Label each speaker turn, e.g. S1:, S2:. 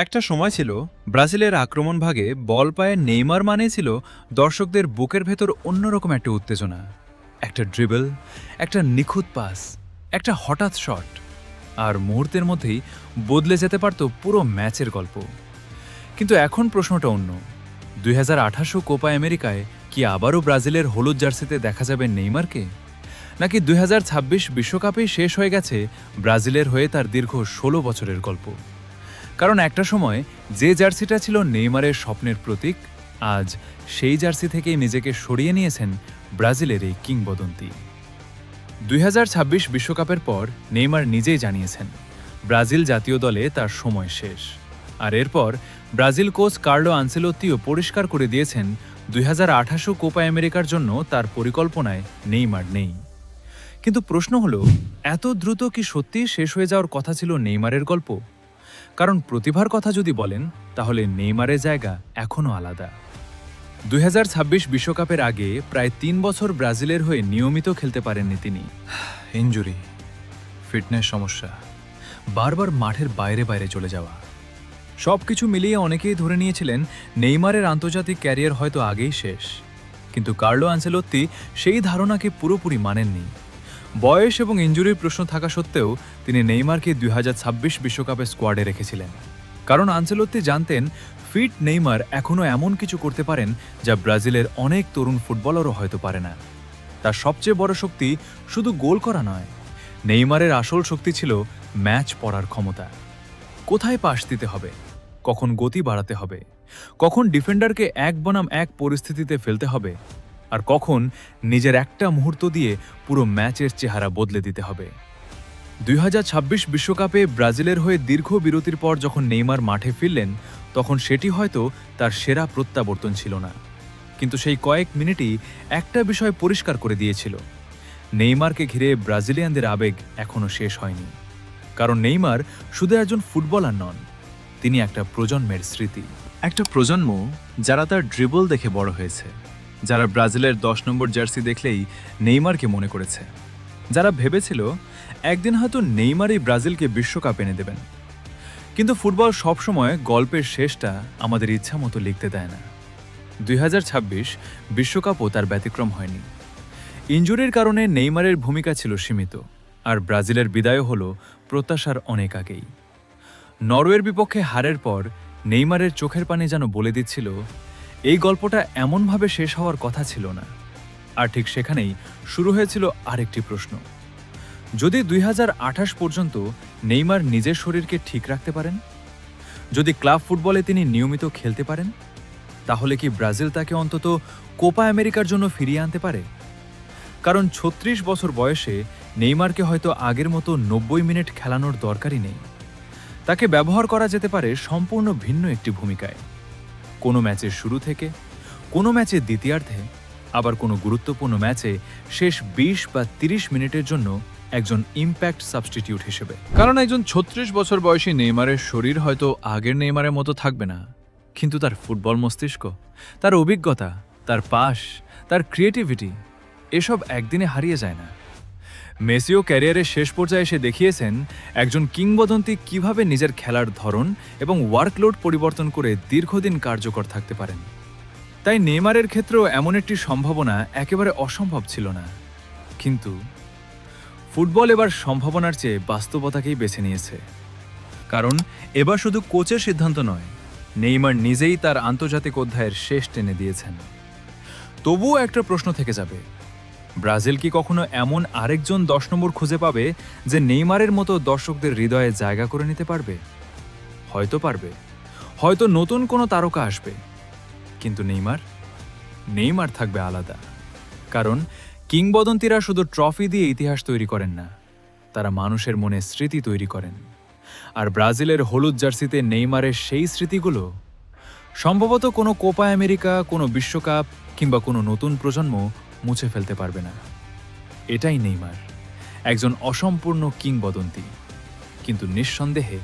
S1: একটা সময় ছিল ব্রাজিলের আক্রমণ ভাগে বল পায়ে নেইমার মানে ছিল দর্শকদের বুকের ভেতর অন্যরকম একটা উত্তেজনা। একটা ড্রিবল, একটা নিখুঁত পাস, একটা হঠাৎ শট, আর মুহূর্তের মধ্যেই বদলে যেতে পারত পুরো ম্যাচের গল্প। কিন্তু এখন প্রশ্নটা অন্য। 2028 কোপা আমেরিকায় কি আবারও ব্রাজিলের হলুদ জার্সিতে দেখা যাবে নেইমারকে, নাকি 2026 বিশ্বকাপেই শেষ হয়ে গেছে ব্রাজিলের হয়ে তার দীর্ঘ 16 বছরের গল্প? কারণ একটা সময় যে জার্সিটা ছিল নেইমারের স্বপ্নের প্রতীক, আজ সেই জার্সি থেকেই নিজেকে সরিয়ে নিয়েছেন ব্রাজিলের এই কিংবদন্তি। 2026 বিশ্বকাপের পর নেইমার নিজেই জানিয়েছেন ব্রাজিল জাতীয় দলে তার সময় শেষ। আর এরপর ব্রাজিল কোচ কার্লো আনসেলোত্তিও পরিষ্কার করে দিয়েছেন 2028 কোপা আমেরিকার জন্য তার পরিকল্পনায় নেইমার নেই। কিন্তু প্রশ্ন হলো, এত দ্রুত কি সত্যিই শেষ হয়ে যাওয়ার কথা ছিল নেইমারের গল্প? কারণ প্রতিভার কথা যদি বলেন, তাহলে নেইমারের জায়গা এখনও আলাদা। 2026 বিশ্বকাপের আগে প্রায় 3 বছর ব্রাজিলের হয়ে নিয়মিত খেলতে পারেননি তিনি। ইনজুরি, ফিটনেস সমস্যা, বারবার মাঠের বাইরে বাইরে চলে যাওয়া, সবকিছু মিলিয়ে অনেকেই ধরে নিয়েছিলেন নেইমারের আন্তর্জাতিক ক্যারিয়ার হয়তো আগেই শেষ। কিন্তু কার্লো আনসেলোত্তি সেই ধারণাকে পুরোপুরি মানেননি। বয়স এবং ইনজুরির প্রশ্ন থাকা সত্ত্বেও তিনি নেইমারকে 2026 বিশ্বকাপের স্কোয়াডে রেখেছিলেন। কারণ আনচেলত্তি জানতেন ফিট নেইমার এখনও এমন কিছু করতে পারেন যা ব্রাজিলের অনেক তরুণ ফুটবলারও হয়তো পারে না। তার সবচেয়ে বড় শক্তি শুধু গোল করা নয়, নেইমারের আসল শক্তি ছিল ম্যাচ পড়ার ক্ষমতা। কোথায় পাস দিতে হবে, কখন গতি বাড়াতে হবে, কখন ডিফেন্ডারকে এক বনাম এক পরিস্থিতিতে ফেলতে হবে, আর কখন নিজের একটা মুহূর্ত দিয়ে পুরো ম্যাচের চেহারা বদলে দিতে হবে। 2026 বিশ্বকাপে ব্রাজিলের হয়ে দীর্ঘ বিরতির পর যখন নেইমার মাঠে ফিরলেন, তখন সেটি হয়তো তার সেরা প্রত্যাবর্তন ছিল না। কিন্তু সেই কয়েক মিনিটই একটা বিষয় পরিষ্কার করে দিয়েছিল, নেইমারকে ঘিরে ব্রাজিলিয়ানদের আবেগ এখনও শেষ হয়নি। কারণ নেইমার শুধু একজন ফুটবলার নন, তিনি একটা প্রজন্মের স্মৃতি। একটা প্রজন্ম যারা তার ড্রিবল দেখে বড় হয়েছে, যারা ব্রাজিলের 10 নম্বর জার্সি দেখলেই নেইমারকে মনে করেছে, যারা ভেবেছিল একদিন হয়তো নেইমারই ব্রাজিলকে বিশ্বকাপ এনে দেবেন। কিন্তু ফুটবল সবসময় গল্পের শেষটা আমাদের ইচ্ছা মতো লিখতে দেয় না। 2026 বিশ্বকাপও তার ব্যতিক্রম হয়নি। ইনজুরির কারণে নেইমারের ভূমিকা ছিল সীমিত, আর ব্রাজিলের বিদায়ও হলো প্রত্যাশার অনেক আগেই। নরওয়ের বিপক্ষে হারের পর নেইমারের চোখের পানি যেন বলে দিচ্ছিল এই গল্পটা এমনভাবে শেষ হওয়ার কথা ছিল না। আর ঠিক সেখানেই শুরু হয়েছিল আরেকটি প্রশ্ন, যদি 2028 পর্যন্ত নেইমার নিজের শরীরকে ঠিক রাখতে পারেন, যদি ক্লাব ফুটবলে তিনি নিয়মিত খেলতে পারেন, তাহলে কি ব্রাজিল তাকে অন্তত কোপা আমেরিকার জন্য ফিরিয়ে আনতে পারে? কারণ 36 বছর বয়সে নেইমারকে হয়তো আগের মতো 90 মিনিট খেলানোর দরকারই নেই। তাকে ব্যবহার করা যেতে পারে সম্পূর্ণ ভিন্ন একটি ভূমিকায়, কোনো ম্যাচের শুরু থেকে, কোনো ম্যাচের দ্বিতীয়ার্ধে, আবার কোনো গুরুত্বপূর্ণ ম্যাচে শেষ 20 বা 30 মিনিটের জন্য একজন ইম্প্যাক্ট সাবস্টিটিউট হিসেবে। কারণ একজন 36 বছর বয়সী নেইমারের শরীর হয়তো আগের নেইমারের মতো থাকবে না, কিন্তু তার ফুটবল মস্তিষ্ক, তার অভিজ্ঞতা, তার পাস, তার ক্রিয়েটিভিটি, এসব একদিনে হারিয়ে যায় না। মেসিও ক্যারিয়ারের শেষ পর্যায়ে এসে দেখিয়েছেন একজন কিংবদন্তি কিভাবে নিজের খেলার ধরন এবং ওয়ার্কলোড পরিবর্তন করে দীর্ঘদিন কার্যকর থাকতে পারেন। তাই নেইমারের ক্ষেত্রেও এমন একটি সম্ভাবনা একেবারে অসম্ভব ছিল না। কিন্তু ফুটবল এবার সম্ভাবনার চেয়ে বাস্তবতাকেই বেছে নিয়েছে। কারণ এবার শুধু কোচের সিদ্ধান্ত নয়, নেইমার নিজেই তার আন্তর্জাতিক অধ্যায়ের শেষ টেনে দিয়েছেন। তবুও একটা প্রশ্ন থেকে যাবে, ব্রাজিল কি কখনো এমন আরেকজন 10 নম্বর খুঁজে পাবে যে নেইমারের মতো দর্শকদের হৃদয়ে জায়গা করে নিতে পারবে? হয়তো পারবে, হয়তো নতুন কোনো তারকা আসবে, কিন্তু নেইমার থাকবে আলাদা। কারণ কিংবদন্তিরা শুধু ট্রফি দিয়ে ইতিহাস তৈরি করেন না, তারা মানুষের মনে স্মৃতি তৈরি করেন। আর ব্রাজিলের হলুদ জার্সিতে নেইমারের সেই স্মৃতিগুলো সম্ভবত কোনো কোপা আমেরিকা, কোনো বিশ্বকাপ কিংবা কোনো নতুন প্রজন্ম মুছে ফেলতে পারবে না। এটাই নেইমার, একজন অসম্পূর্ণ কিংবদন্তি, কিন্তু নিঃসন্দেহে